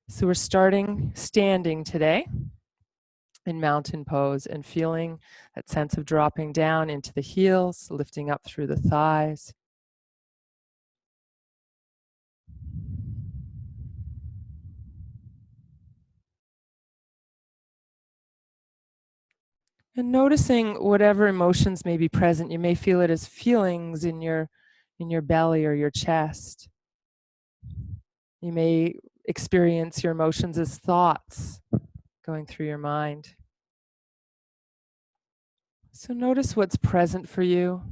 So we're starting standing today in mountain pose and feeling that sense of dropping down into the heels, lifting up through the thighs. And noticing whatever emotions may be present. You may feel it as feelings in your belly or your chest. You may experience your emotions as thoughts going through your mind. So notice what's present for you.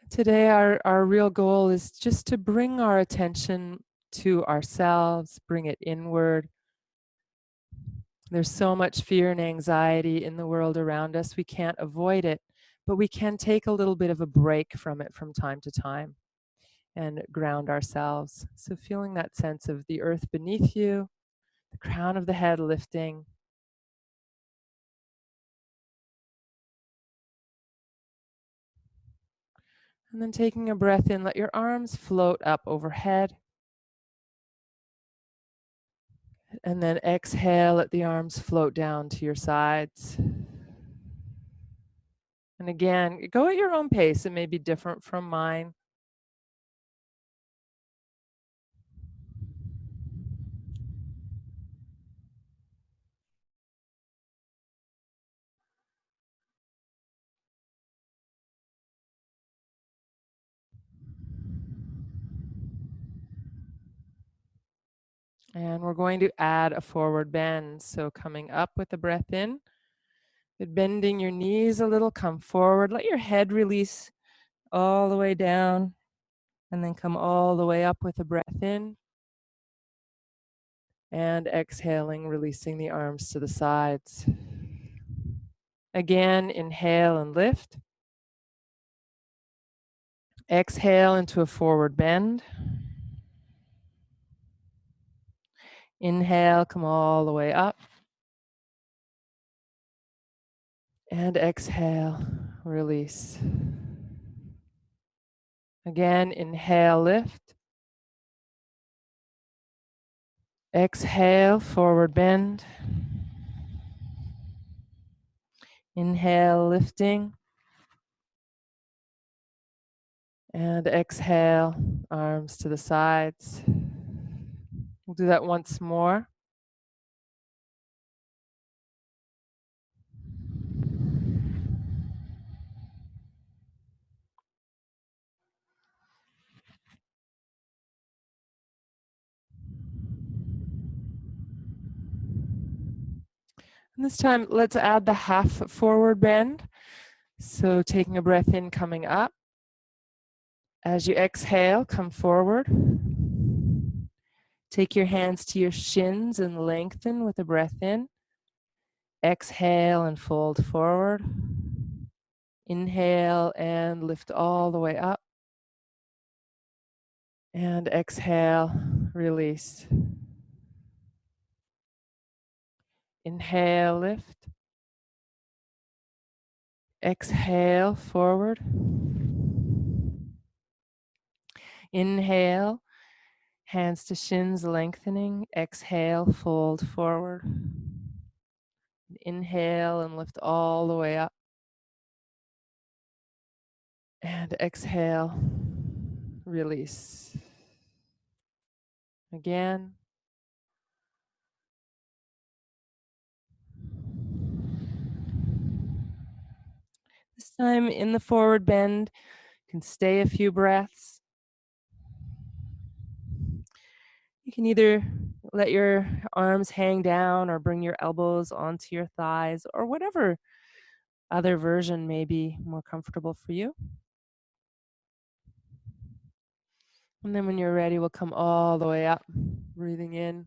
Today, our real goal is just to bring our attention to ourselves, bring it inward. There's so much fear and anxiety in the world around us. We can't avoid it, but we can take a little bit of a break from it from time to time and ground ourselves. So feeling that sense of the earth beneath you, the crown of the head lifting. And then taking a breath in, let your arms float up overhead. And then exhale, let the arms float down to your sides. And again, go at your own pace. It may be different from mine. And we're going to add a forward bend. So coming up with the breath in, but bending your knees a little, come forward. Let your head release all the way down and then come all the way up with a breath in. And exhaling, releasing the arms to the sides. Again, inhale and lift. Exhale into a forward bend. Inhale, come all the way up. And exhale, release. Again, inhale, lift. Exhale, forward bend. Inhale, lifting. And exhale, arms to the sides. We'll do that once more. And this time, let's add the half forward bend. So taking a breath in, coming up. As you exhale, come forward. Take your hands to your shins and lengthen with a breath in. Exhale and fold forward. Inhale and lift all the way up. And exhale, release. Inhale, lift. Exhale, forward. Inhale, hands to shins, lengthening. Exhale, fold forward. Inhale and lift all the way up. And exhale, release. Again. This time in the forward bend, you can stay a few breaths. You can either let your arms hang down or bring your elbows onto your thighs or whatever other version may be more comfortable for you. And then when you're ready, we'll come all the way up, breathing in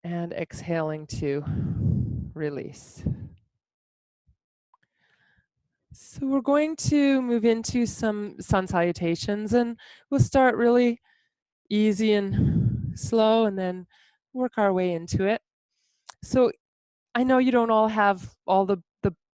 and exhaling to release. So we're going to move into some sun salutations, and we'll start really easy and slow, and then work our way into it. So I know you don't all have all the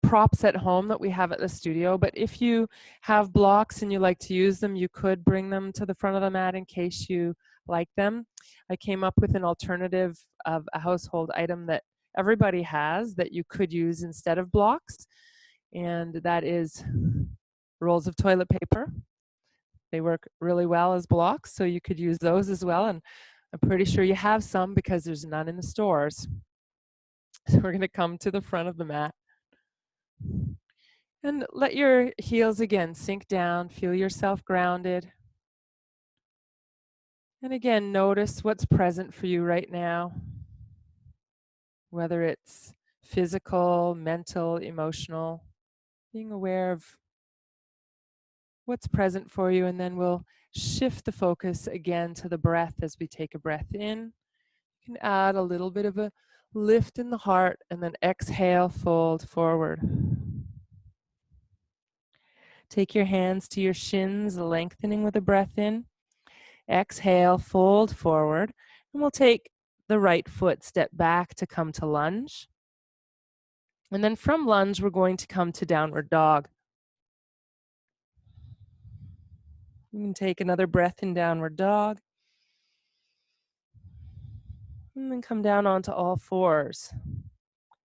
props at home that we have at the studio, but if you have blocks and you like to use them, you could bring them to the front of the mat in case you like them. I came up with an alternative of a household item that everybody has that you could use instead of blocks, and that is rolls of toilet paper. They work really well as blocks, so you could use those as well, and I'm pretty sure you have some because there's none in the stores. So we're going to come to the front of the mat and let your heels again sink down, feel yourself grounded. And again, notice what's present for you right now, whether it's physical, mental, emotional, being aware of what's present for you. And then we'll shift the focus again to the breath as we take a breath in. You can add a little bit of a lift in the heart and then exhale, fold forward. Take your hands to your shins, lengthening with a breath in. Exhale, fold forward. And we'll take the right foot, step back to come to lunge. And then from lunge, we're going to come to downward dog. You can take another breath in downward dog. And then come down onto all fours.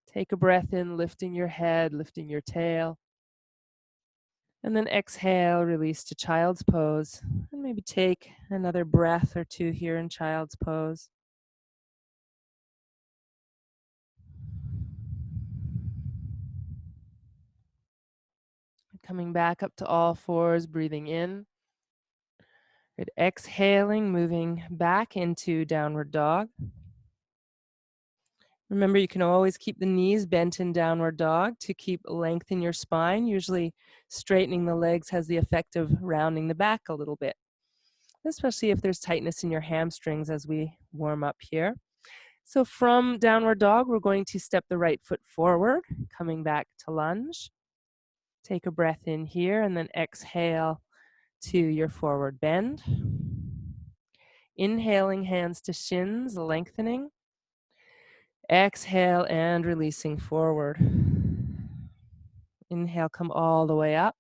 Take a breath in, lifting your head, lifting your tail. And then exhale, release to child's pose. And maybe take another breath or two here in child's pose. Coming back up to all fours, breathing in. Good. Exhaling, moving back into downward dog. Remember, you can always keep the knees bent in downward dog to keep length in your spine. Usually straightening the legs has the effect of rounding the back a little bit, especially if there's tightness in your hamstrings as we warm up here. So from downward dog, we're going to step the right foot forward, coming back to lunge. Take a breath in here and then exhale to your forward bend. Inhaling, hands to shins, lengthening. Exhale and releasing forward. Inhale, come all the way up.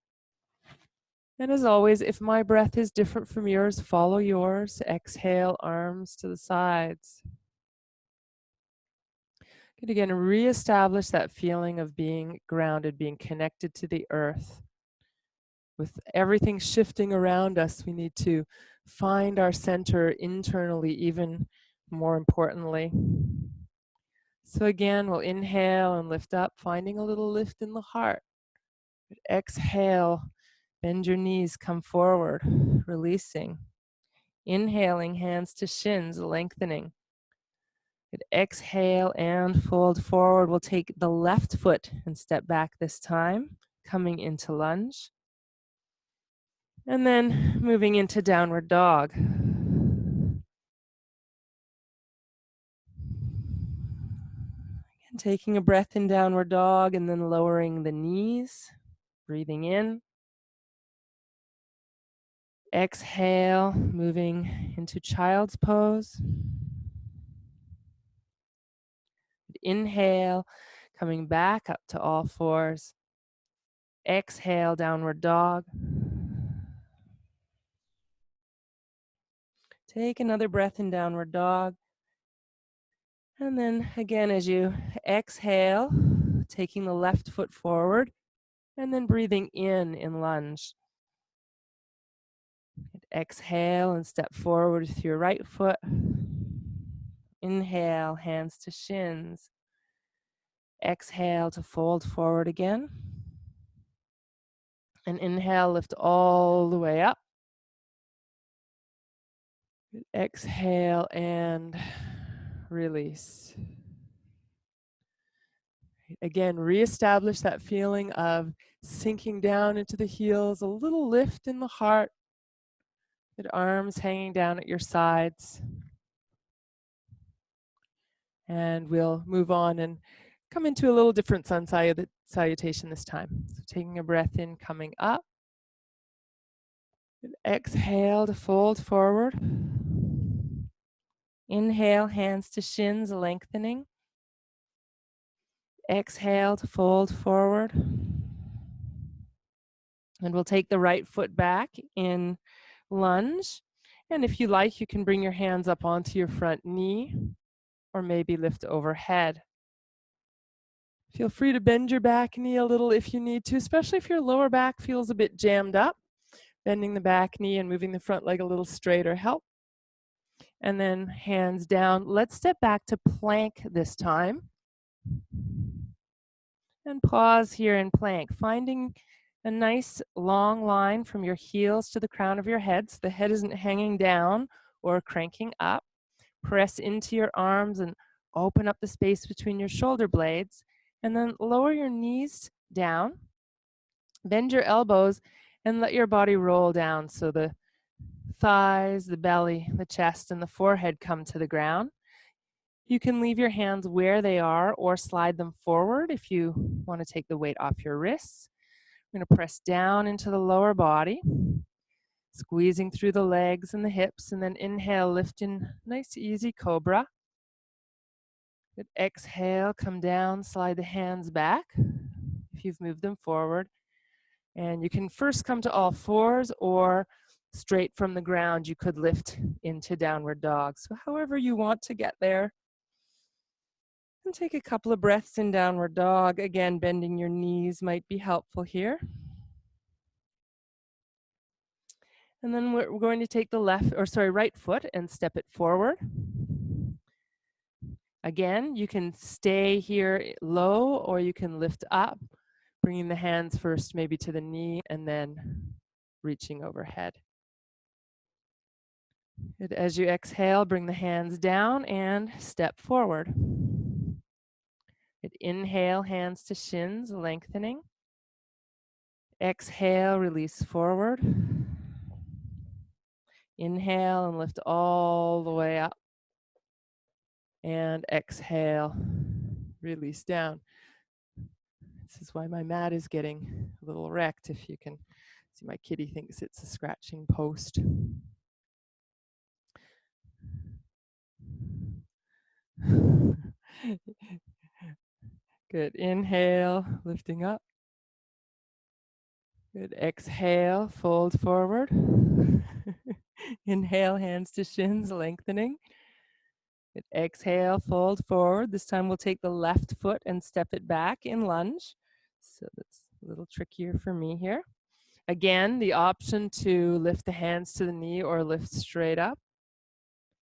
And as always, if my breath is different from yours, follow yours. Exhale, arms to the sides. Good. Again, reestablish that feeling of being grounded, being connected to the earth. With everything shifting around us, we need to find our center internally, even more importantly. So again, we'll inhale and lift up, finding a little lift in the heart. Exhale, bend your knees, come forward, releasing. Inhaling, hands to shins, lengthening. Good. Exhale and fold forward. We'll take the left foot and step back this time, coming into lunge. And then moving into downward dog. And taking a breath in downward dog and then lowering the knees, breathing in. Exhale, moving into child's pose. Inhale, coming back up to all fours. Exhale, downward dog. Take another breath in downward dog. And then again, as you exhale, taking the left foot forward and then breathing in lunge. Exhale and step forward with your right foot. Inhale, hands to shins. Exhale to fold forward again. And inhale, lift all the way up. Exhale and release. Again, reestablish that feeling of sinking down into the heels, a little lift in the heart, good arms hanging down at your sides. And we'll move on and come into a little different sun salutation this time. So taking a breath in, coming up. And exhale to fold forward. Inhale, hands to shins, lengthening. Exhale to fold forward. And we'll take the right foot back in lunge. And if you like, you can bring your hands up onto your front knee or maybe lift overhead. Feel free to bend your back knee a little if you need to, especially if your lower back feels a bit jammed up. Bending the back knee and moving the front leg a little straighter help. And then hands down. Let's step back to plank this time. And pause here in plank, finding a nice long line from your heels to the crown of your head so the head isn't hanging down or cranking up. Press into your arms and open up the space between your shoulder blades, and then lower your knees down. Bend your elbows and let your body roll down so the thighs, the belly, the chest, and the forehead come to the ground. You can leave your hands where they are or slide them forward if you want to take the weight off your wrists. I'm going to press down into the lower body, squeezing through the legs and the hips, and then inhale, lift in nice easy cobra. Good. Exhale, come down, slide the hands back if you've moved them forward. And you can first come to all fours or straight from the ground, you could lift into downward dog. So however you want to get there. And take a couple of breaths in downward dog. Again, bending your knees might be helpful here. And then we're going to take the right foot and step it forward. Again, you can stay here low or you can lift up, bringing the hands first maybe to the knee and then reaching overhead. Good. As you exhale, bring the hands down and step forward. Good. Inhale, hands to shins, lengthening. Exhale, release forward. Inhale and lift all the way up. And exhale, release down. This is why my mat is getting a little wrecked. If you can see, my kitty thinks it's a scratching post. Good. Inhale, lifting up. Good. Exhale, fold forward. Inhale, hands to shins, lengthening. Good. Exhale, fold forward. This time we'll take the left foot and step it back in lunge. So that's a little trickier for me here. Again, the option to lift the hands to the knee or lift straight up.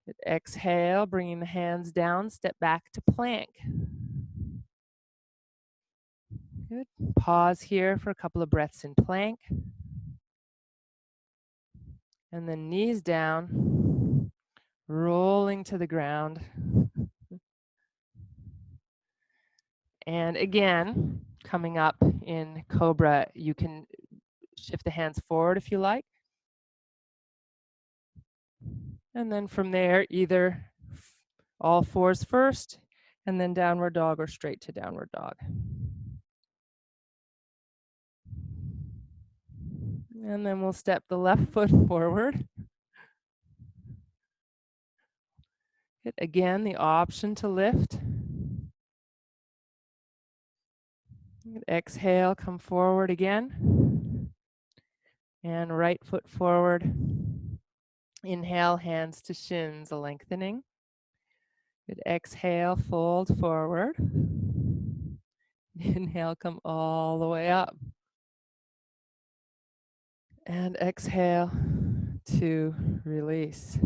Good. Exhale, bringing the hands down, step back to plank. Good. Pause here for a couple of breaths in plank. And then knees down, rolling to the ground. And again, coming up in Cobra, you can shift the hands forward if you like. And then from there, either all fours first, and then downward dog or straight to downward dog. And then we'll step the left foot forward. Again, the option to lift. Exhale, come forward again. And right foot forward. Inhale, hands to shins, lengthening. Good. Exhale, fold forward. Inhale, come all the way up. And exhale to release.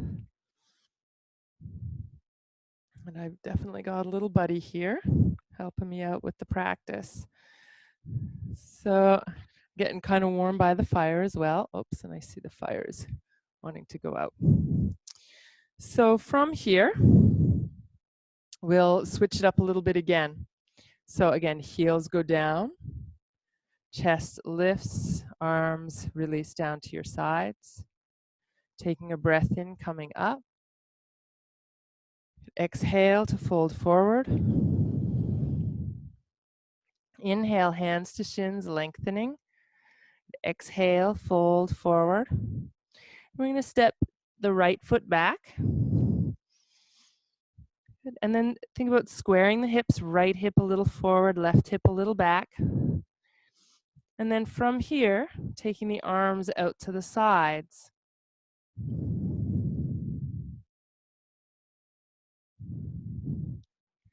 And I've definitely got a little buddy here helping me out with the practice. So getting kind of warm by the fire as well. Oops, and I see the fires wanting to go out. So from here, we'll switch it up a little bit again. So again, heels go down, chest lifts, arms release down to your sides. Taking a breath in, coming up. Exhale to fold forward. Inhale, hands to shins, lengthening. Exhale, fold forward. We're going to step the right foot back. Good. And then think about squaring the hips, right hip a little forward, left hip a little back. And then from here, taking the arms out to the sides.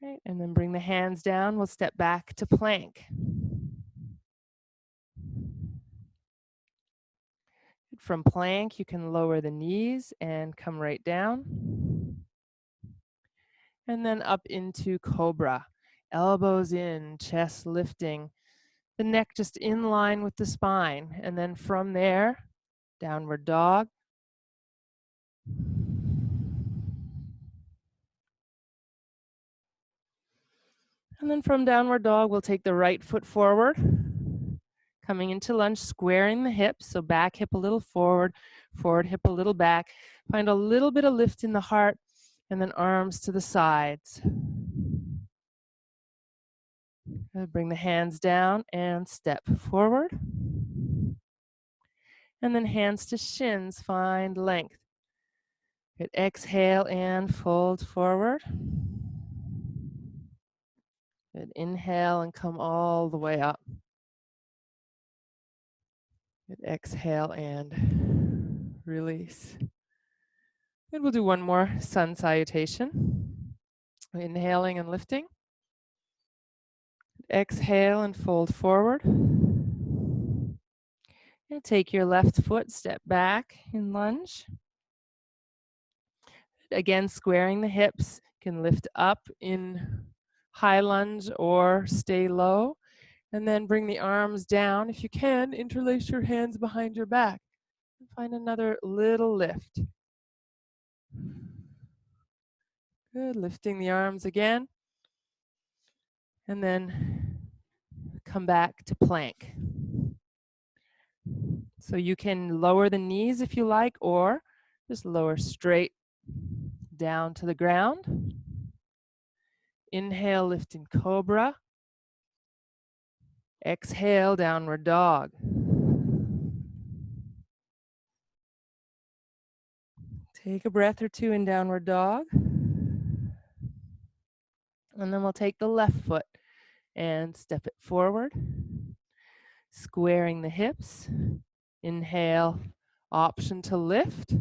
Right, and then bring the hands down. We'll step back to plank. From plank, you can lower the knees and come right down. And then up into cobra. Elbows in, chest lifting, the neck just in line with the spine. And then from there, downward dog. And then from downward dog, we'll take the right foot forward, coming into lunge, squaring the hips. So back hip a little forward, forward hip a little back. Find a little bit of lift in the heart, and then arms to the sides. Bring the hands down and step forward. And then hands to shins, find length. Good. Exhale and fold forward. Good. Inhale and come all the way up. Good. Exhale and release. And we'll do one more sun salutation. Inhaling and lifting. Exhale and fold forward. And take your left foot, step back in lunge. Again, squaring the hips. You can lift up in high lunge or stay low. And then bring the arms down. If you can, interlace your hands behind your back. And find another little lift. Good. Lifting the arms again. And then come back to plank. So you can lower the knees if you like, or just lower straight down to the ground. Inhale, lifting cobra. Exhale, downward dog. Take a breath or two in downward dog. And then we'll take the left foot and step it forward. Squaring the hips. Inhale, option to lift.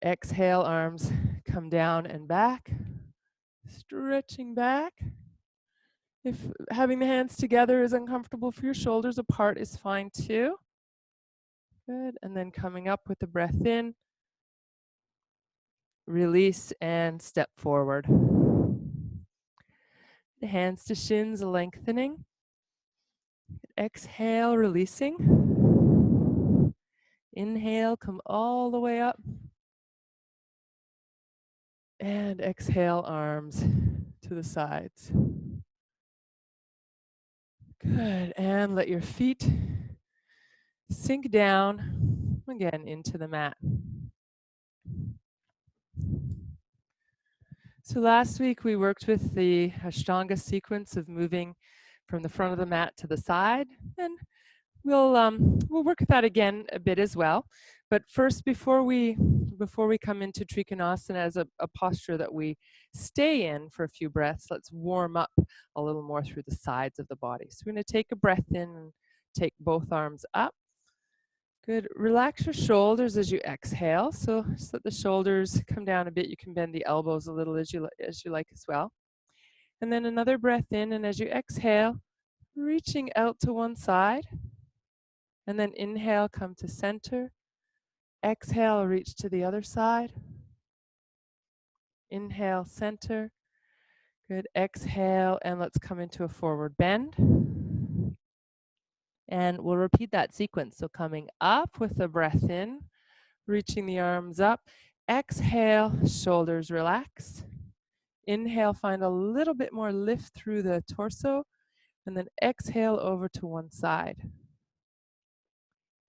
Exhale, arms come down and back. Stretching back. If having the hands together is uncomfortable for your shoulders, apart is fine too. Good. And then coming up with the breath in. Release and step forward. The hands to shins, lengthening. Exhale, releasing. Inhale, come all the way up. And exhale, arms to the sides. Good. And let your feet sink down again into the mat. So last week we worked with the Ashtanga sequence of moving from the front of the mat to the side, and we'll work with that again a bit as well. But first, before we come into Trikonasana as a posture that we stay in for a few breaths, let's warm up a little more through the sides of the body. So we're going to take a breath in and take both arms up. Good. Relax your shoulders as you exhale. So just let the shoulders come down a bit. You can bend the elbows a little as you like as well. And then another breath in, and as you exhale, reaching out to one side. And then inhale, come to center. Exhale, reach to the other side. Inhale, center. Good. Exhale, and let's come into a forward bend. And we'll repeat that sequence. So coming up with a breath in, reaching the arms up. Exhale, shoulders relax. Inhale, find a little bit more lift through the torso. And then exhale over to one side.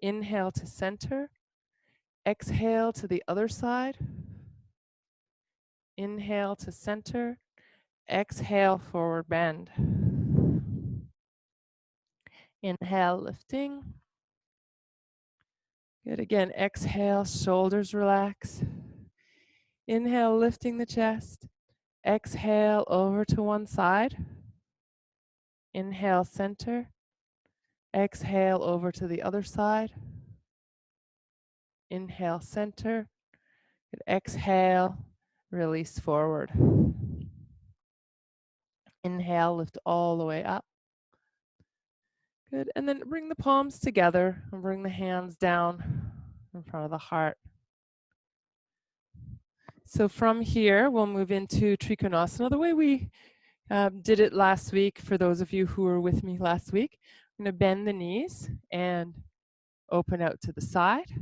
Inhale to center. Exhale to the other side. Inhale to center. Exhale, forward bend. Inhale, lifting. Good. Again, exhale, shoulders relax. Inhale, lifting the chest. Exhale over to one side. Inhale, center. Exhale over to the other side. Inhale, center. Good. Exhale, release forward. Inhale, lift all the way up. Good. And then bring the palms together and bring the hands down in front of the heart. So from here, we'll move into Trikonasana the way we did it last week. For those of you who were with me last week, I'm going to bend the knees and open out to the side,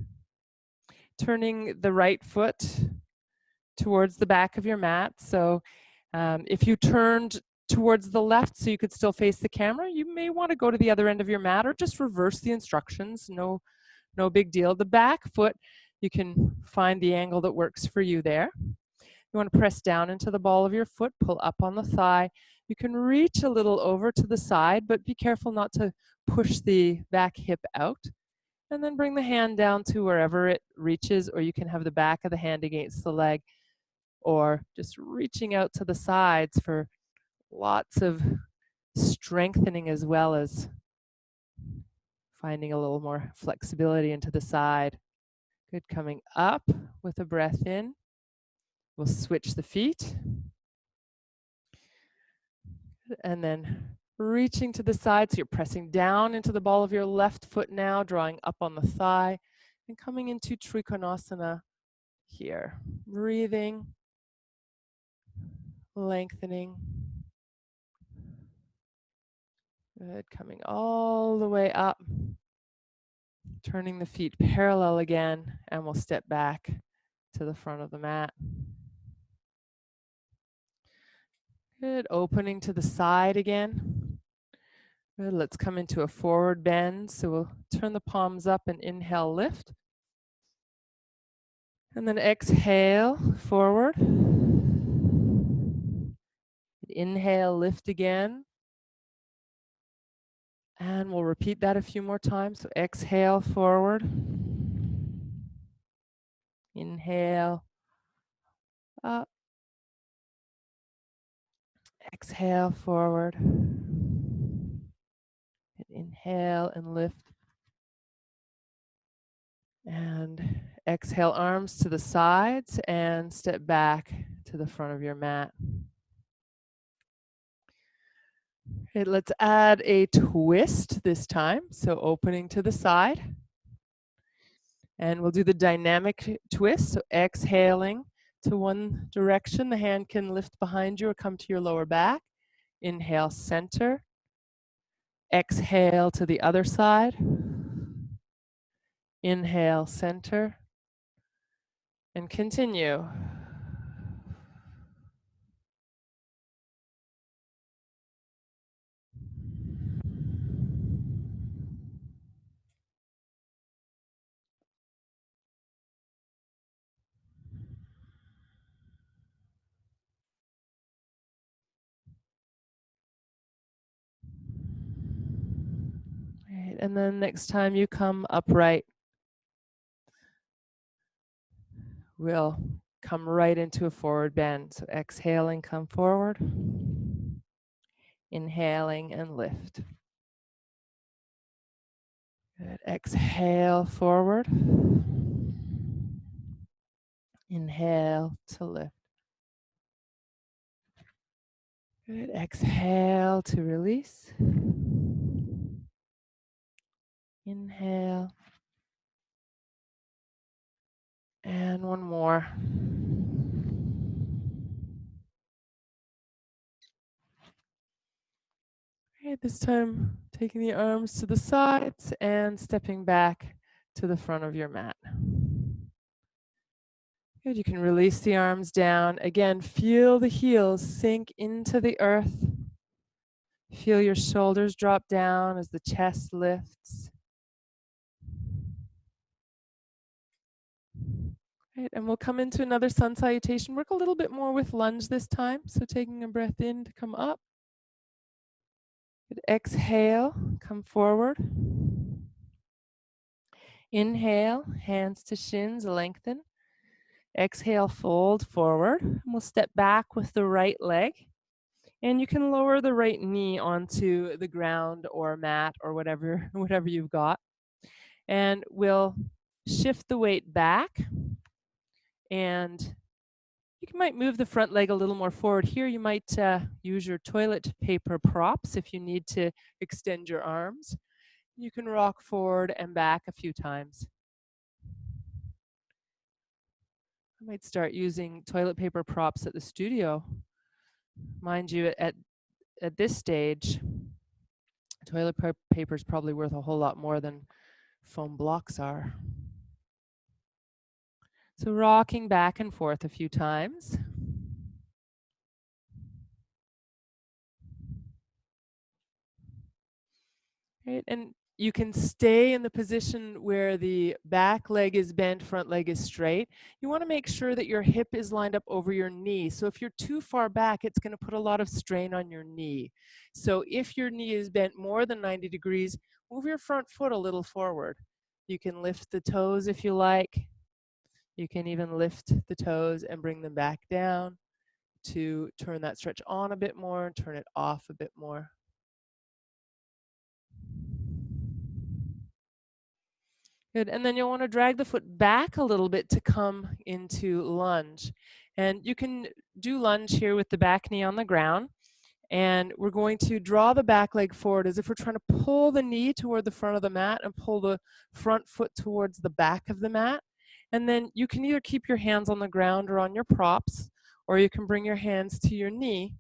turning the right foot towards the back of your mat. So if you turned towards the left so you could still face the camera, you may want to go to the other end of your mat or just reverse the instructions. No big deal. The back foot, you can find the angle that works for you there. You want to press down into the ball of your foot, pull up on the thigh. You can reach a little over to the side, but be careful not to push the back hip out. And then bring the hand down to wherever it reaches, or you can have the back of the hand against the leg, or just reaching out to the sides for lots of strengthening as well as finding a little more flexibility into the side. Good. Coming up with a breath in. We'll switch the feet. And then reaching to the side. So you're pressing down into the ball of your left foot now, drawing up on the thigh, and coming into Trikonasana here. Breathing, lengthening. Good. Coming all the way up. Turning the feet parallel again, and we'll step back to the front of the mat. Good. Opening to the side again. Good. Let's come into a forward bend. So we'll turn the palms up and inhale, lift. And then exhale, forward. Inhale, lift again. And we'll repeat that a few more times. So exhale, forward. Inhale, up. Exhale, forward. Inhale and lift. And exhale, arms to the sides and step back to the front of your mat. Okay, let's add a twist this time. So opening to the side. And we'll do the dynamic twist. So exhaling to one direction. The hand can lift behind you or come to your lower back. Inhale, center. Exhale to the other side. Inhale, center. And continue. Right, and then next time you come upright, we'll come right into a forward bend. So exhaling, come forward. Inhaling and lift. Good. Exhale, forward. Inhale to lift. Good. Exhale to release. Inhale. And one more. Okay, this time taking the arms to the sides and stepping back to the front of your mat. Good, you can release the arms down. Again, feel the heels sink into the earth. Feel your shoulders drop down as the chest lifts. Right, and we'll come into another sun salutation. Work a little bit more with lunge this time. So taking a breath in to come up. Good. Exhale, come forward. Inhale, hands to shins, lengthen. Exhale, fold forward. And we'll step back with the right leg. And you can lower the right knee onto the ground or mat or whatever, whatever you've got. And we'll shift the weight back, and you might move the front leg a little more forward. Here you might use your toilet paper props if you need to extend your arms. You can rock forward and back a few times. I might start using toilet paper props at the studio. Mind you, at this stage, toilet paper is probably worth a whole lot more than foam blocks are. So rocking back and forth a few times. Right, and you can stay in the position where the back leg is bent, front leg is straight. You want to make sure that your hip is lined up over your knee. So if you're too far back, it's going to put a lot of strain on your knee. So if your knee is bent more than 90 degrees, move your front foot a little forward. You can lift the toes if you like. You can even lift the toes and bring them back down to turn that stretch on a bit more and turn it off a bit more. Good, and then you'll want to drag the foot back a little bit to come into lunge. And you can do lunge here with the back knee on the ground. And we're going to draw the back leg forward as if we're trying to pull the knee toward the front of the mat and pull the front foot towards the back of the mat. And then you can either keep your hands on the ground or on your props, or you can bring your hands to your knee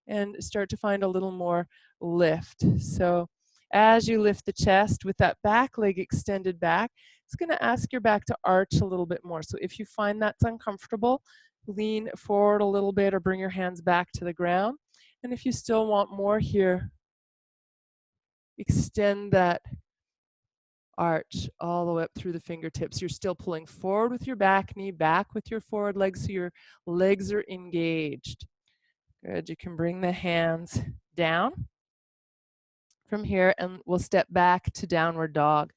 and start to find a little more lift. So as you lift the chest with that back leg extended back, it's going to ask your back to arch a little bit more. So if you find that's uncomfortable, lean forward a little bit or bring your hands back to the ground. And if you still want more here, extend that arch all the way up through the fingertips. You're still pulling forward with your back knee, back with your forward leg, so your legs are engaged. Good, you can bring the hands down from here and we'll step back to downward dog.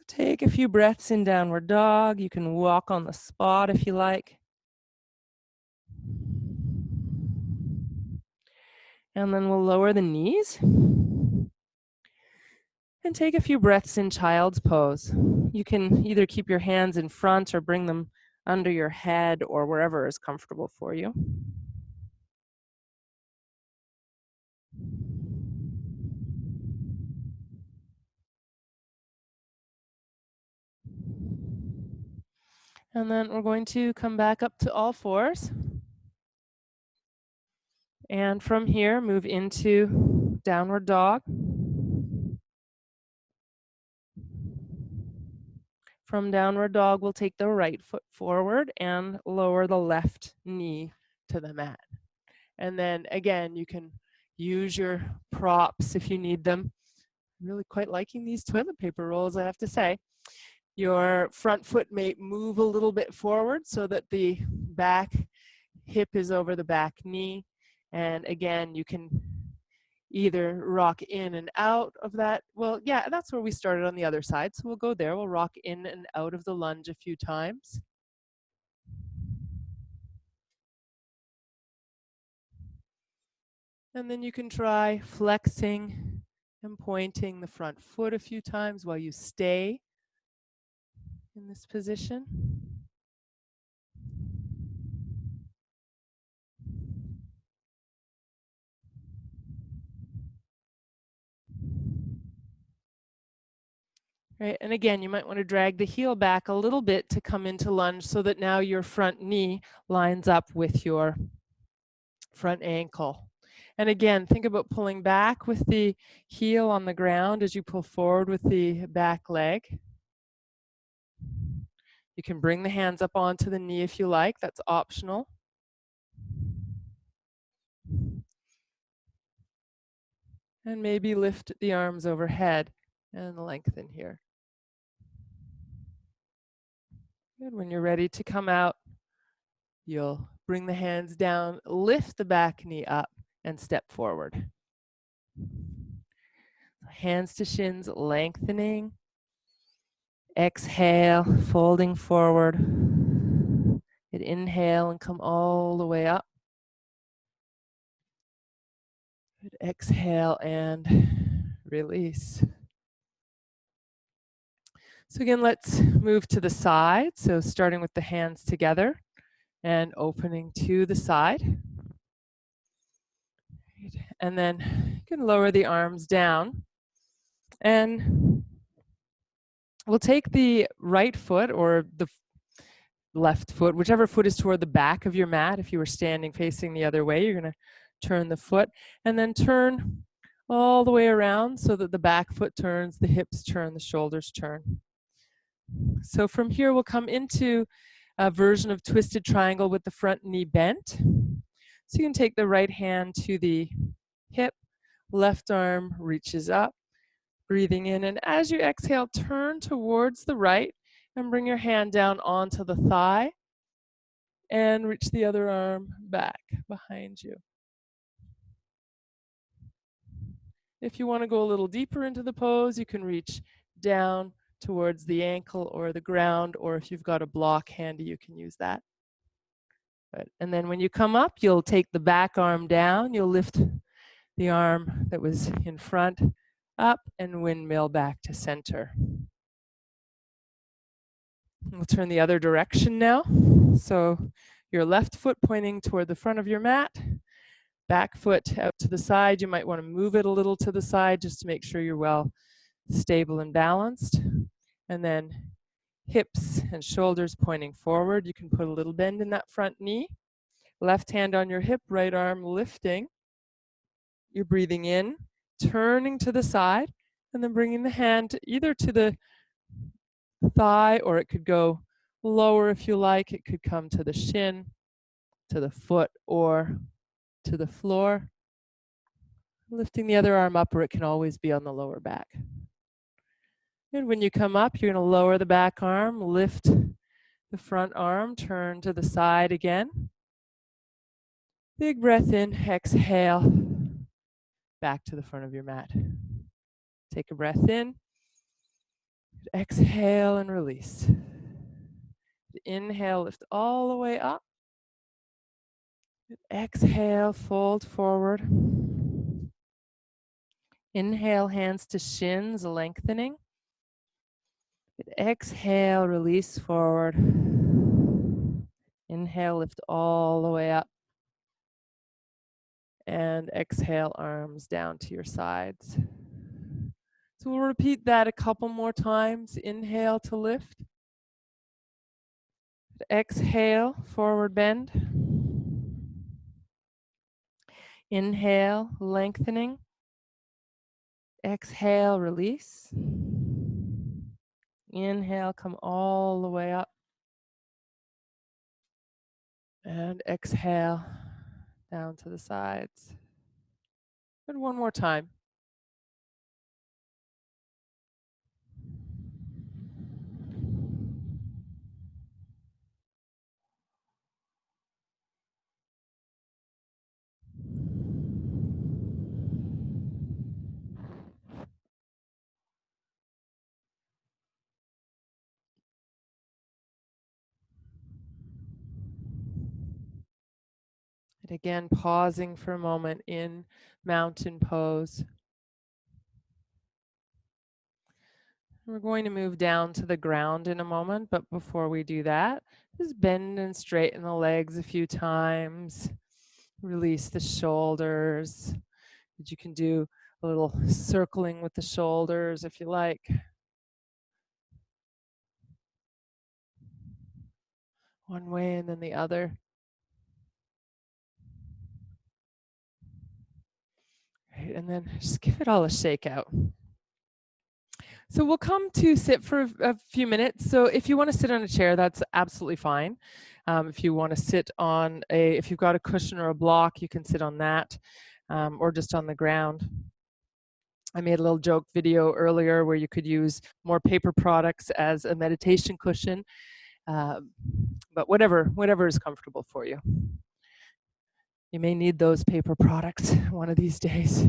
Take a few breaths in downward dog. You can walk on the spot if you like. And then we'll lower the knees. And take a few breaths in child's pose. You can either keep your hands in front or bring them under your head or wherever is comfortable for you. And then we're going to come back up to all fours. And from here, move into downward dog. From downward dog, we'll take the right foot forward and lower the left knee to the mat. And then again, you can use your props if you need them. I'm really quite liking these toilet paper rolls, I have to say. Your front foot may move a little bit forward so that the back hip is over the back knee. And again, you can either rock in and out of that. Well, yeah, that's where we started on the other side. So we'll go there. We'll rock in and out of the lunge a few times. And then you can try flexing and pointing the front foot a few times while you stay in this position. Right, and again, you might want to drag the heel back a little bit to come into lunge so that now your front knee lines up with your front ankle. And again, think about pulling back with the heel on the ground as you pull forward with the back leg. You can bring the hands up onto the knee if you like, that's optional. And maybe lift the arms overhead and lengthen here. Good, when you're ready to come out, you'll bring the hands down, lift the back knee up, and step forward. Hands to shins, lengthening. Exhale, folding forward. Good. Inhale and come all the way up. Good. Exhale and release. So again, let's move to the side. So starting with the hands together and opening to the side. And then you can lower the arms down. And we'll take the right foot or the left foot, whichever foot is toward the back of your mat. If you were standing facing the other way, you're going to turn the foot and then turn all the way around so that the back foot turns, the hips turn, the shoulders turn. So from here, we'll come into a version of twisted triangle with the front knee bent. So you can take the right hand to the hip, left arm reaches up, breathing in. And as you exhale, turn towards the right and bring your hand down onto the thigh and reach the other arm back behind you. If you want to go a little deeper into the pose, you can reach down towards the ankle or the ground, or if you've got a block handy, you can use that. Good. And then when you come up, you'll take the back arm down, you'll lift the arm that was in front up and windmill back to center. We'll turn the other direction now. So your left foot pointing toward the front of your mat, back foot out to the side. You might want to move it a little to the side just to make sure you're well stable and balanced. And then hips and shoulders pointing forward. You can put a little bend in that front knee. Left hand on your hip, right arm lifting. You're breathing in, turning to the side, and then bringing the hand either to the thigh, or it could go lower if you like. It could come to the shin, to the foot, or to the floor. Lifting the other arm up, or it can always be on the lower back. And when you come up, you're going to lower the back arm, lift the front arm, turn to the side again. Big breath in, exhale, back to the front of your mat. Take a breath in, exhale and release. Inhale, lift all the way up. Exhale, fold forward. Inhale, hands to shins, lengthening. Exhale, release forward. Inhale, lift all the way up. And exhale, arms down to your sides. So we'll repeat that a couple more times. Inhale to lift. Exhale, forward bend. Inhale, lengthening. Exhale, release. Inhale, come all the way up. And exhale, down to the sides. And one more time. And again, pausing for a moment in mountain pose. We're going to move down to the ground in a moment, but before we do that, just bend and straighten the legs a few times. Release the shoulders. You can do a little circling with the shoulders if you like. One way and then the other. Right, and then just give it all a shake out. So we'll come to sit for a few minutes. So if you want to sit on a chair, that's absolutely fine. If you want to sit on if you've got a cushion or a block, you can sit on that, or just on the ground. I made a little joke video earlier where you could use more paper products as a meditation cushion, but whatever is comfortable for you. You may need those paper products one of these days.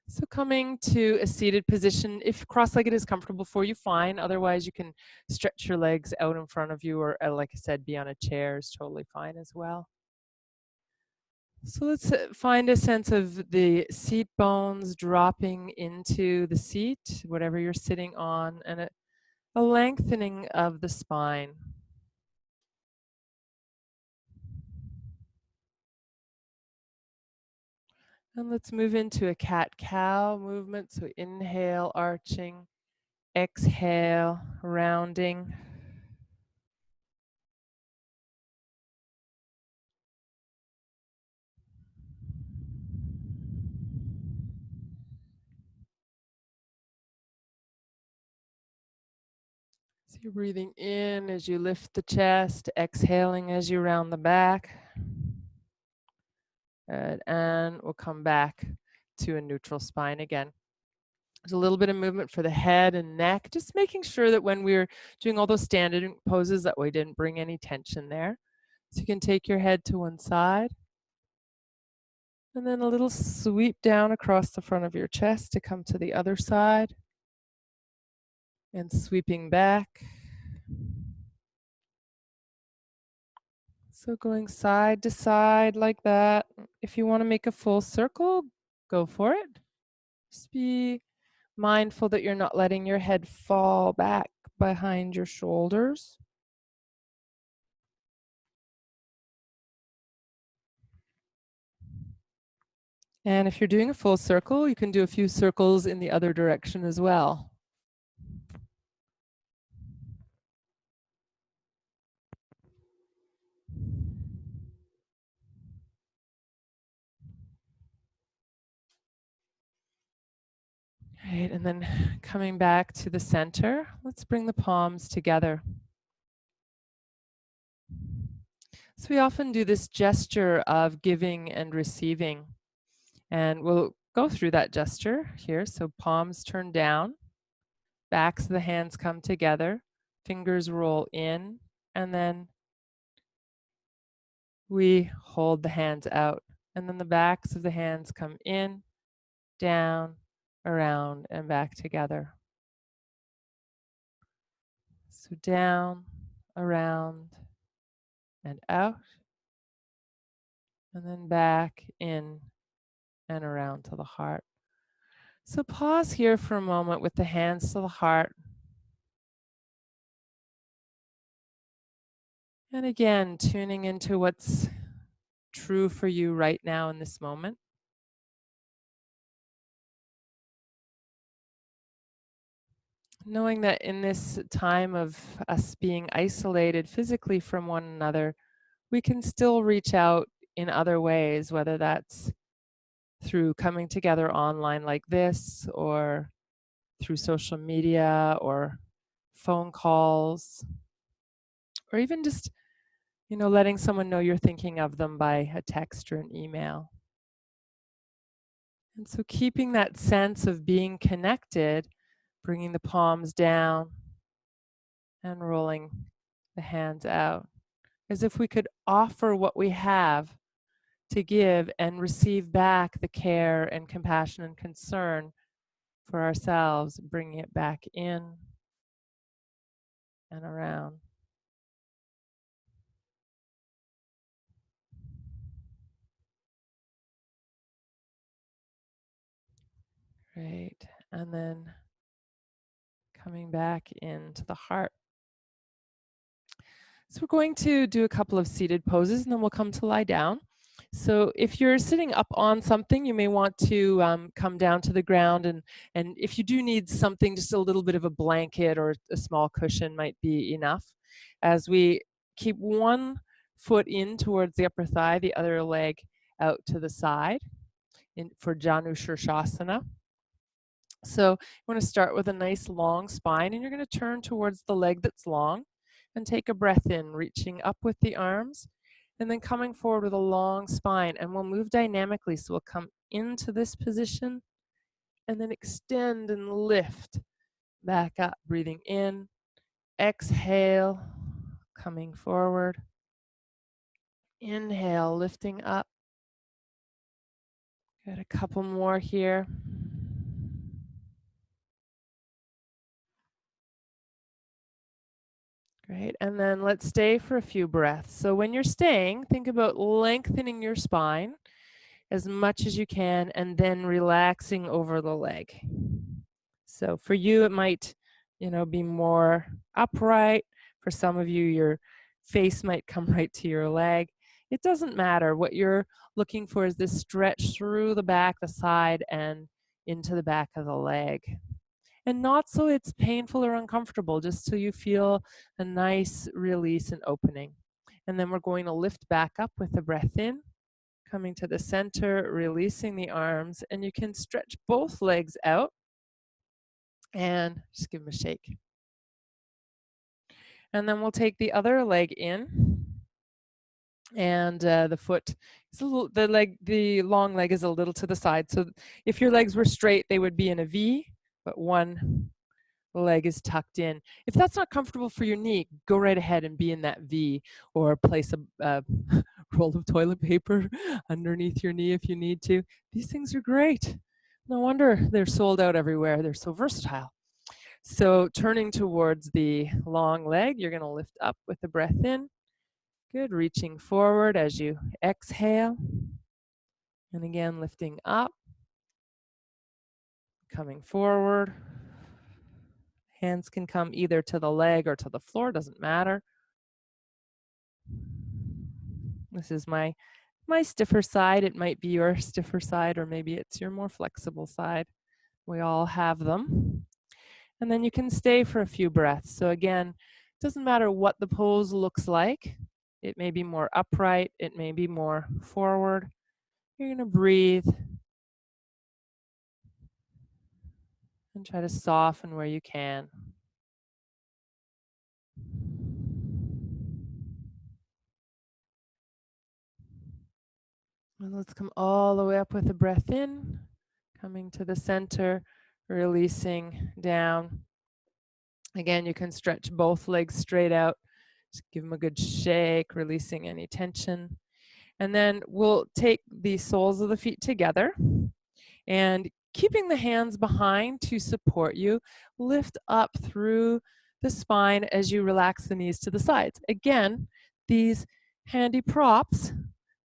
So coming to a seated position, if cross-legged is comfortable for you, fine. Otherwise, you can stretch your legs out in front of you, or like I said, be on a chair is totally fine as well. So let's find a sense of the seat bones dropping into the seat, whatever you're sitting on, and a lengthening of the spine. And let's move into a cat-cow movement. So inhale, arching, exhale, rounding. So you're breathing in as you lift the chest, exhaling as you round the back. Good. And we'll come back to a neutral spine again. There's a little bit of movement for the head and neck, just making sure that when we're doing all those standing poses that we didn't bring any tension there. So you can take your head to one side and then a little sweep down across the front of your chest to come to the other side and sweeping back. So going side to side like that. If you want to make a full circle, go for it. Just be mindful that you're not letting your head fall back behind your shoulders. And if you're doing a full circle, you can do a few circles in the other direction as well. Right, and then coming back to the center, let's bring the palms together. So we often do this gesture of giving and receiving, and we'll go through that gesture here. So palms turn down, backs of the hands come together, fingers roll in, and then we hold the hands out. And then the backs of the hands come in, down, around, and back together. So down, around, and out, and then back in and around to the heart. So pause here for a moment with the hands to the heart. And again, tuning into what's true for you right now in this moment. Knowing that in this time of us being isolated physically from one another, we can still reach out in other ways, whether that's through coming together online like this, or through social media, or phone calls, or even just, letting someone know you're thinking of them by a text or an email. And so keeping that sense of being connected, bringing the palms down and rolling the hands out, as if we could offer what we have to give and receive back the care and compassion and concern for ourselves, bringing it back in and around. Great. And then coming back into the heart. So we're going to do a couple of seated poses and then we'll come to lie down. So if you're sitting up on something, you may want to come down to the ground, and if you do need something, just a little bit of a blanket or a small cushion might be enough. As we keep one foot in towards the upper thigh, the other leg out to the side for Janu Shirshasana. So you want to start with a nice long spine, and you're going to turn towards the leg that's long and take a breath in, reaching up with the arms and then coming forward with a long spine. And we'll move dynamically. So we'll come into this position and then extend and lift back up, breathing in, exhale, coming forward, inhale, lifting up. Got a couple more here. Great. And then let's stay for a few breaths. So when you're staying, think about lengthening your spine as much as you can and then relaxing over the leg. So for you, it might, be more upright. For some of you, your face might come right to your leg. It doesn't matter. What you're looking for is this stretch through the back, the side, and into the back of the leg. And not so it's painful or uncomfortable, just so you feel a nice release and opening. And then we're going to lift back up with a breath in, coming to the center, releasing the arms, and you can stretch both legs out and just give them a shake. And then we'll take the other leg in, and the foot is a little, the long leg is a little to the side. So if your legs were straight, they would be in a V, but one leg is tucked in. If that's not comfortable for your knee, go right ahead and be in that V, or place a roll of toilet paper underneath your knee if you need to. These things are great. No wonder they're sold out everywhere. They're so versatile. So turning towards the long leg, you're going to lift up with the breath in. Good. Reaching forward as you exhale. And again, lifting up, coming forward. Hands can come either to the leg or to the floor, doesn't matter. This is my stiffer side. It might be your stiffer side, or maybe it's your more flexible side. We all have them. And then you can stay for a few breaths. So again, it doesn't matter what the pose looks like. It may be more upright. It may be more forward. You're going to breathe and try to soften where you can. And let's come all the way up with a breath in, coming to the center, releasing down. Again, you can stretch both legs straight out. Just give them a good shake, releasing any tension. And then we'll take the soles of the feet together and keeping the hands behind to support you, lift up through the spine as you relax the knees to the sides. Again, these handy props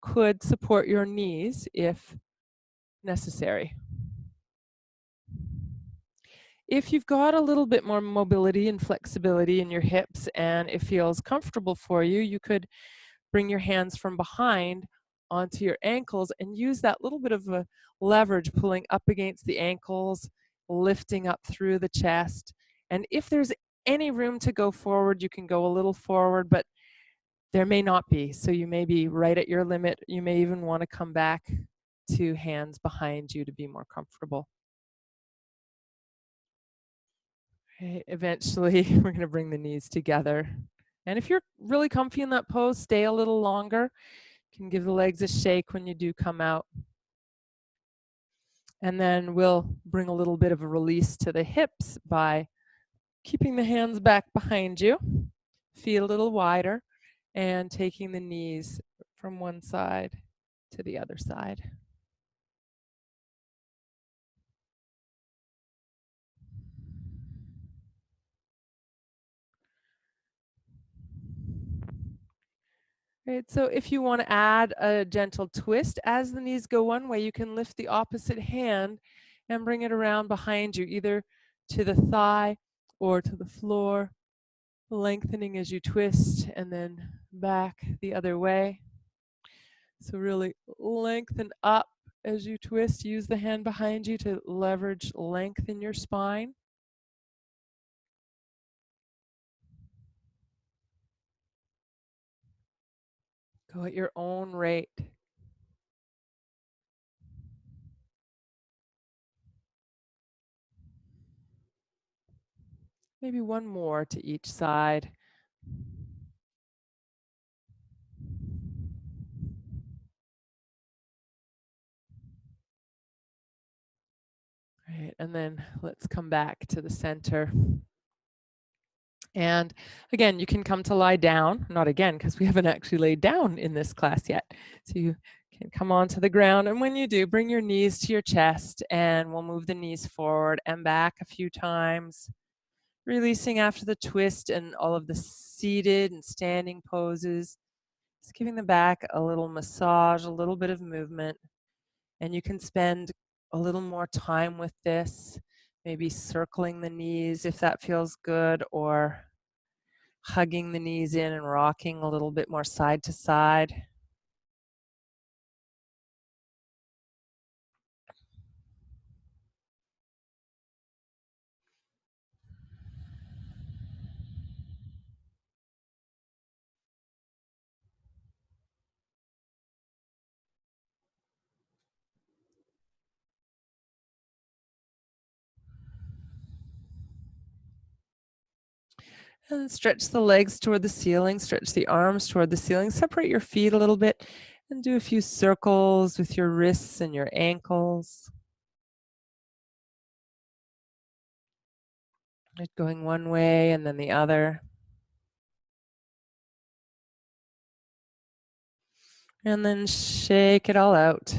could support your knees if necessary. If you've got a little bit more mobility and flexibility in your hips and it feels comfortable for you, you could bring your hands from behind onto your ankles and use that little bit of a leverage, pulling up against the ankles, lifting up through the chest. And if there's any room to go forward, you can go a little forward, but there may not be. So you may be right at your limit. You may even want to come back to hands behind you to be more comfortable. Okay, eventually, we're going to bring the knees together. And if you're really comfy in that pose, stay a little longer. You can give the legs a shake when you do come out. And then we'll bring a little bit of a release to the hips by keeping the hands back behind you, feet a little wider, and taking the knees from one side to the other side. Right, so if you want to add a gentle twist as the knees go one way, you can lift the opposite hand and bring it around behind you, either to the thigh or to the floor, lengthening as you twist, and then back the other way. So really lengthen up as you twist. Use the hand behind you to leverage length in your spine. Go at your own rate. Maybe one more to each side. Right, and then let's come back to the center. And again, you can come to lie down, not again, because we haven't actually laid down in this class yet. So you can come onto the ground. And when you do, bring your knees to your chest and we'll move the knees forward and back a few times. Releasing after the twist and all of the seated and standing poses. Just giving the back a little massage, a little bit of movement. And you can spend a little more time with this, maybe circling the knees if that feels good, or hugging the knees in and rocking a little bit more side to side. And stretch the legs toward the ceiling, stretch the arms toward the ceiling, separate your feet a little bit, and do a few circles with your wrists and your ankles. Going one way and then the other. And then shake it all out.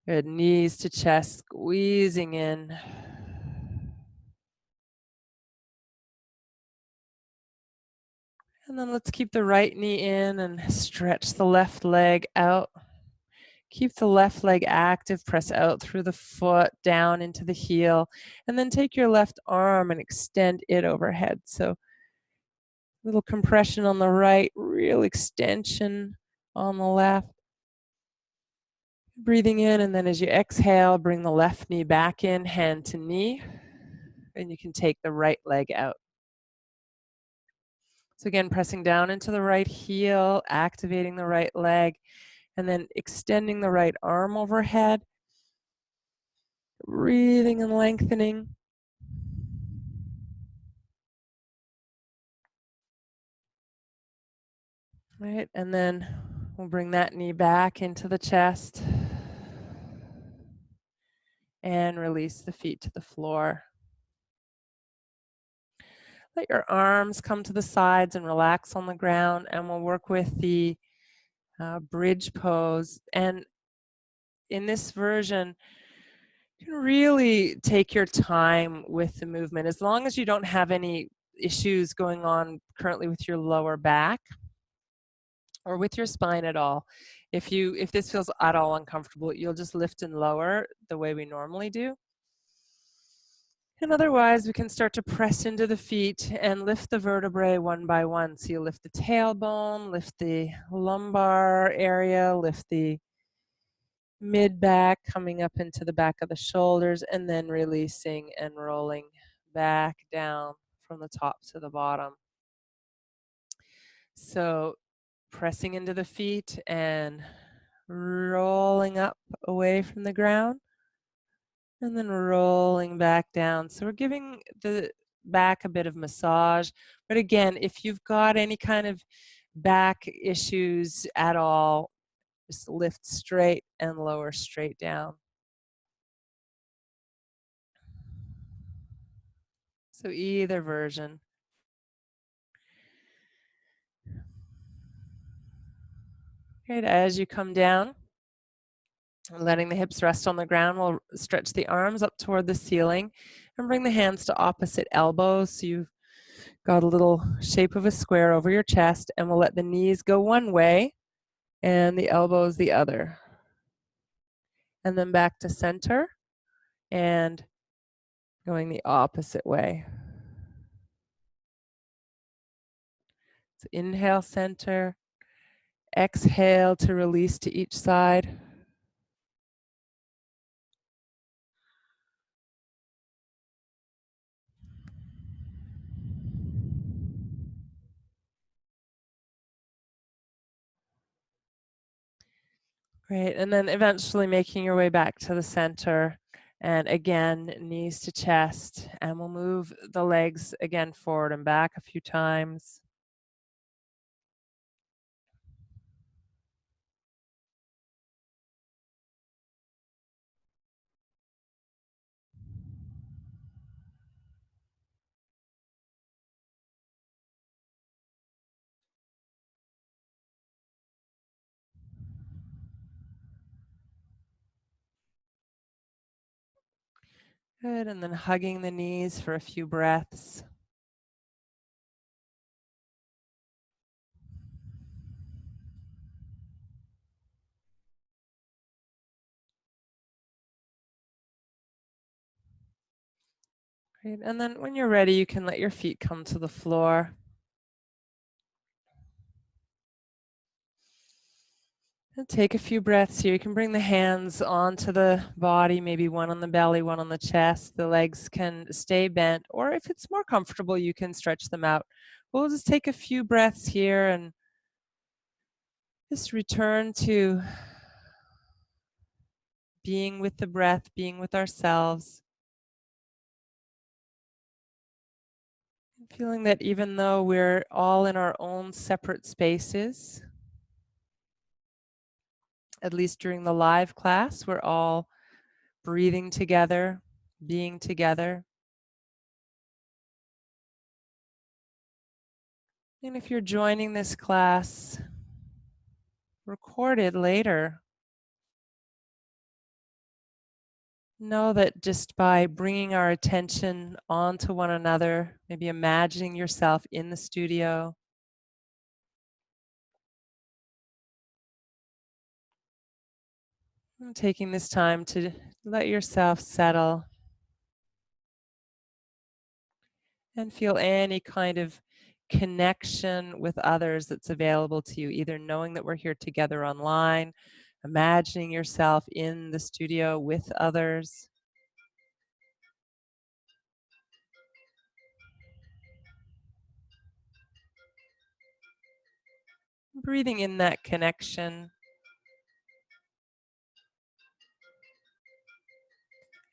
Good, knees to chest, squeezing in. And then let's keep the right knee in and stretch the left leg out. Keep the left leg active, press out through the foot, down into the heel, and then take your left arm and extend it overhead. So little compression on the right, real extension on the left. Breathing in, and then as you exhale, bring the left knee back in, hand to knee, and you can take the right leg out. So again, pressing down into the right heel, activating the right leg, and then extending the right arm overhead, breathing and lengthening. Right, and then we'll bring that knee back into the chest and release the feet to the floor. Let your arms come to the sides and relax on the ground, and we'll work with the bridge pose. And in this version, you can really take your time with the movement as long as you don't have any issues going on currently with your lower back or with your spine at all. If this feels at all uncomfortable, you'll just lift and lower the way we normally do. And otherwise, we can start to press into the feet and lift the vertebrae one by one. So you lift the tailbone, lift the lumbar area, lift the mid back, coming up into the back of the shoulders, and then releasing and rolling back down from the top to the bottom. So pressing into the feet and rolling up away from the ground, and then rolling back down. So we're giving the back a bit of massage. But again, if you've got any kind of back issues at all, just lift straight and lower straight down. So either version. Great. As you come down, letting the hips rest on the ground, we'll stretch the arms up toward the ceiling and bring the hands to opposite elbows. So you've got a little shape of a square over your chest, and we'll let the knees go one way and the elbows the other. And then back to center and going the opposite way. So inhale, center. Exhale to release to each side. Great, and then eventually making your way back to the center. And again, knees to chest, and we'll move the legs again forward and back a few times. Good, and then hugging the knees for a few breaths. Great, and then when you're ready, you can let your feet come to the floor. And take a few breaths here. You can bring the hands onto the body, maybe one on the belly, one on the chest. The legs can stay bent, or if it's more comfortable, you can stretch them out. We'll just take a few breaths here and just return to being with the breath, being with ourselves. Feeling that even though we're all in our own separate spaces, at least during the live class, we're all breathing together, being together. And if you're joining this class recorded later, know that just by bringing our attention onto one another, maybe imagining yourself in the studio, and taking this time to let yourself settle and feel any kind of connection with others that's available to you, either knowing that we're here together online, imagining yourself in the studio with others. Breathing in that connection.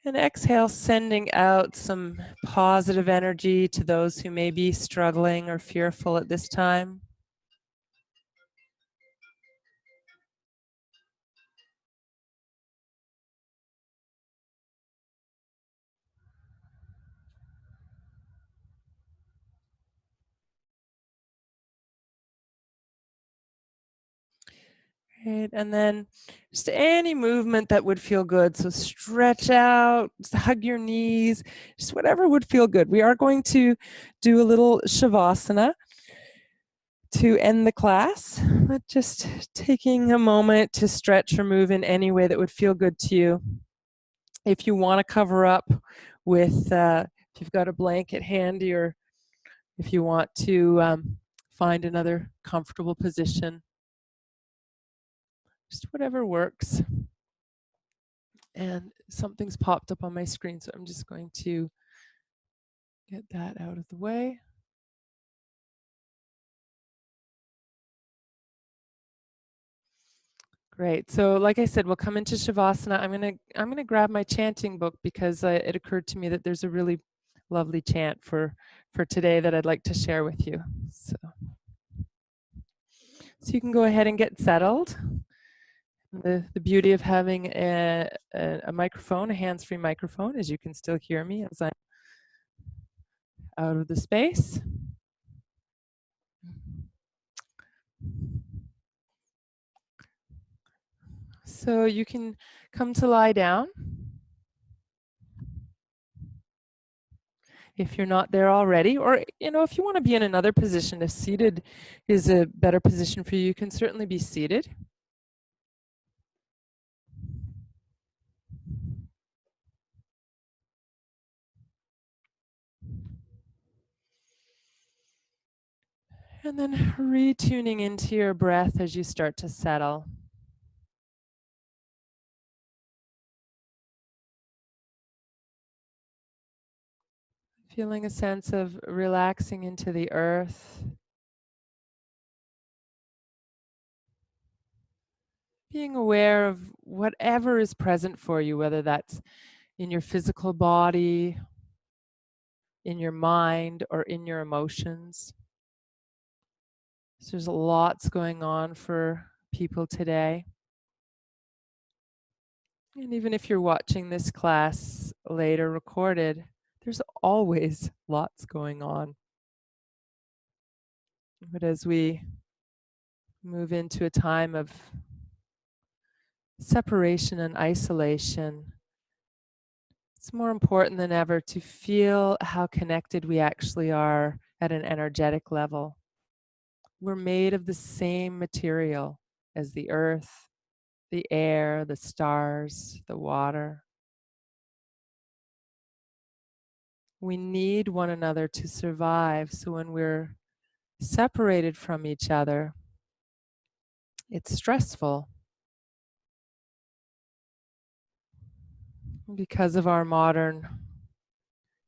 And exhale, sending out some positive energy to those who may be struggling or fearful at this time. Right, and then just any movement that would feel good. So stretch out, just hug your knees, just whatever would feel good. We are going to do a little shavasana to end the class, but just taking a moment to stretch or move in any way that would feel good to you. If you want to cover up with, if you've got a blanket handy, or if you want to find another comfortable position, just whatever works. And something's popped up on my screen, so I'm just going to get that out of the way. Great. So like I said, we'll come into Shavasana. I'm gonna grab my chanting book because it occurred to me that there's a really lovely chant for today that I'd like to share with you. So you can go ahead and get settled. The beauty of having a microphone, a hands-free microphone, is you can still hear me as I'm out of the space. So you can come to lie down. If you're not there already, or if you want to be in another position, if seated is a better position for you, you can certainly be seated. And then retuning into your breath as you start to settle. Feeling a sense of relaxing into the earth. Being aware of whatever is present for you, whether that's in your physical body, in your mind, or in your emotions. So there's lots going on for people today. And even if you're watching this class later recorded, there's always lots going on. But as we move into a time of separation and isolation, It's more important than ever to feel how connected we actually are at an energetic level. We're made of the same material as the earth, the air, the stars, the water. We need one another to survive. So when we're separated from each other, it's stressful. Because of our modern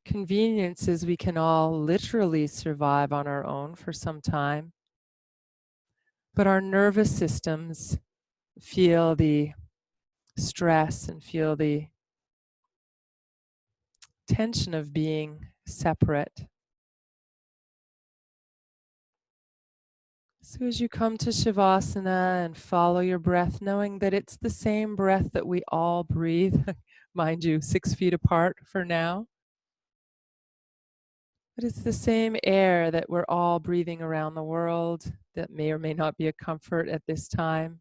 conveniences, we can all literally survive on our own for some time. But our nervous systems feel the stress and feel the tension of being separate. So as you come to Shavasana and follow your breath, knowing that it's the same breath that we all breathe, mind you, 6 feet apart for now, but it's the same air that we're all breathing around the world that may or may not be a comfort at this time.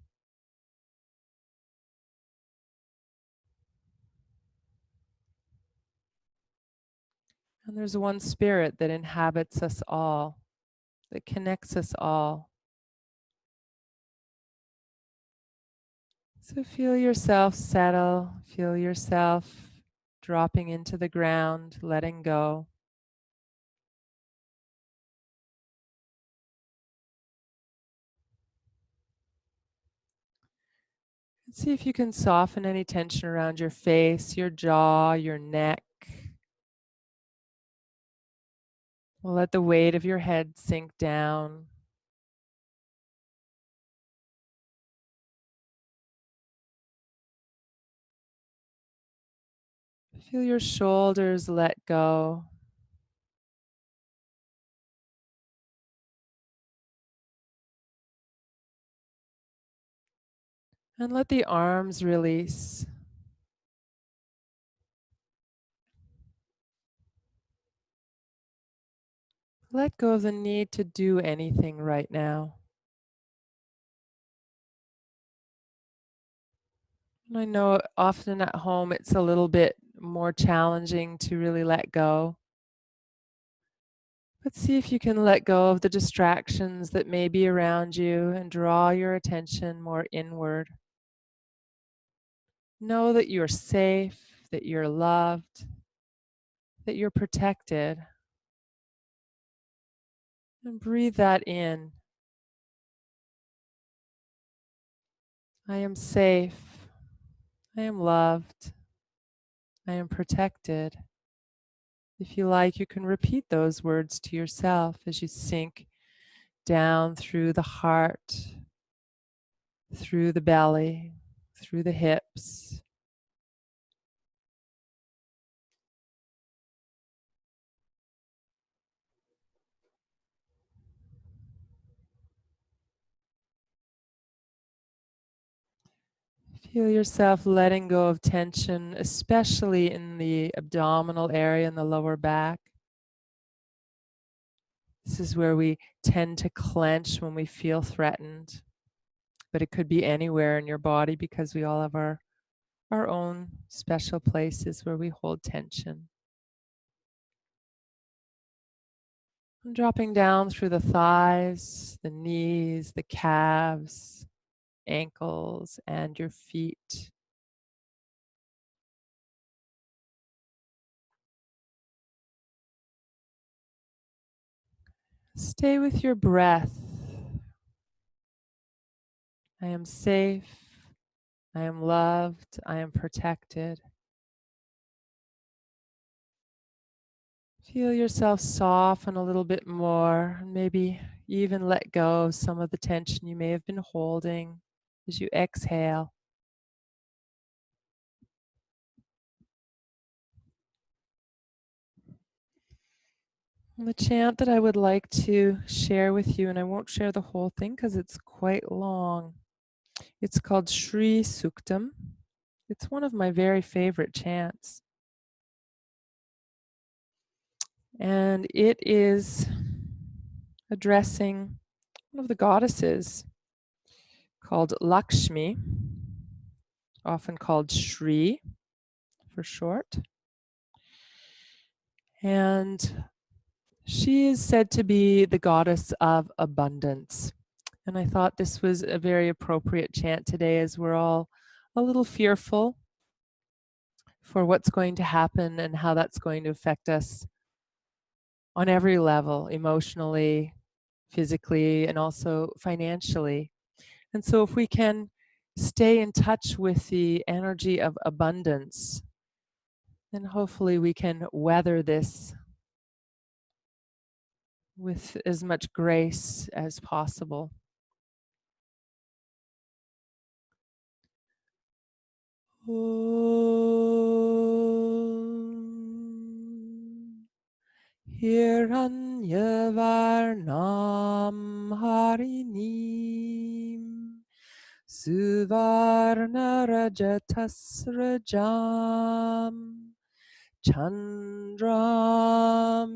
And there's one spirit that inhabits us all, that connects us all. So feel yourself settle, feel yourself dropping into the ground, letting go. And see if you can soften any tension around your face, your jaw, your neck. Let the weight of your head sink down. Feel your shoulders let go. And let the arms release. Let go of the need to do anything right now. And I know often at home it's a little bit more challenging to really let go. But see if you can let go of the distractions that may be around you and draw your attention more inward. Know that you're safe, that you're loved, that you're protected. And breathe that in. I am safe. I am loved. I am protected. If you like, you can repeat those words to yourself as you sink down through the heart, through the belly, through the hips. Feel yourself letting go of tension, especially in the abdominal area and the lower back. This is where we tend to clench when we feel threatened, but it could be anywhere in your body because we all have our own special places where we hold tension. And dropping down through the thighs, the knees, the calves, ankles, and your feet. Stay with your breath. I am safe. I am loved. I am protected. Feel yourself soften a little bit more, and maybe even let go of some of the tension you may have been holding as you exhale. And the chant that I would like to share with you, and I won't share the whole thing because it's quite long. It's called Shri Suktam. It's one of my very favorite chants. And it is addressing one of the goddesses called Lakshmi, often called Shri for short. And she is said to be the goddess of abundance. And I thought this was a very appropriate chant today as we're all a little fearful for what's going to happen and how that's going to affect us on every level, emotionally, physically, and also financially. And so, if we can stay in touch with the energy of abundance, then hopefully we can weather this with as much grace as possible. Om Hiranyavarnam Harinim Suvarnarajatasrajam Chandram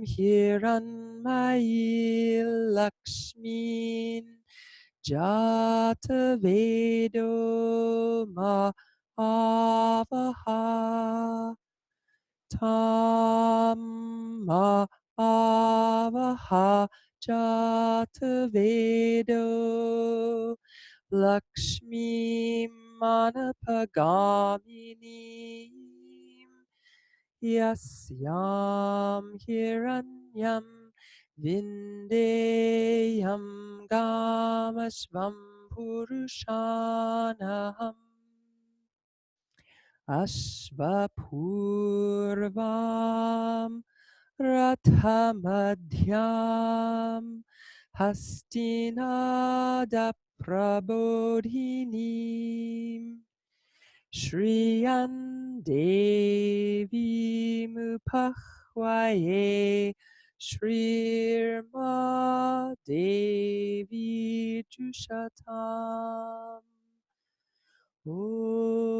Hiranmayi Lakshmin Jatavedo Mahavaha Tamma Avaha Jatavedo Lakshmi Manapagamini Yasyam Hiranyam Vindeyam Gamashvam Purushanaham Ashvapurvam Rathamadhyam Hastinada Prabodhinim Shriyan Devi Mupahwaye Shrirma Devi Jushatam Om.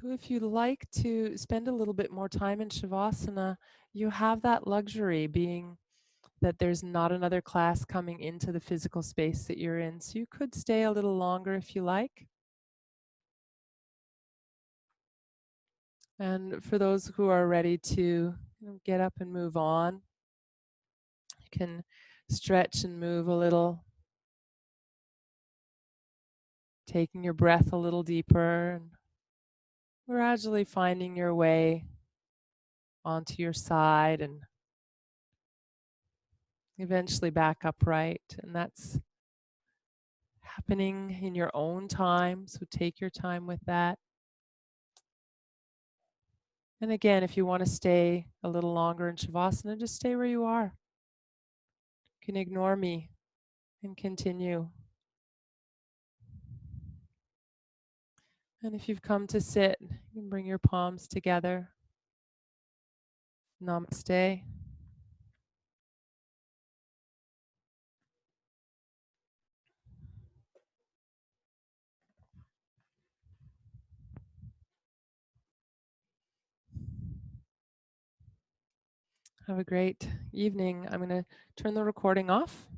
So if you'd like to spend a little bit more time in Shavasana, you have that luxury, being that there's not another class coming into the physical space that you're in. So you could stay a little longer if you like. And for those who are ready to get up and move on, you can stretch and move a little, taking your breath a little deeper and gradually finding your way onto your side and eventually back upright. And that's happening in your own time, so take your time with that. And again, if you want to stay a little longer in Shavasana, just stay where you are. You can ignore me and continue. And if you've come to sit, you can bring your palms together. Namaste. Have a great evening. I'm going to turn the recording off.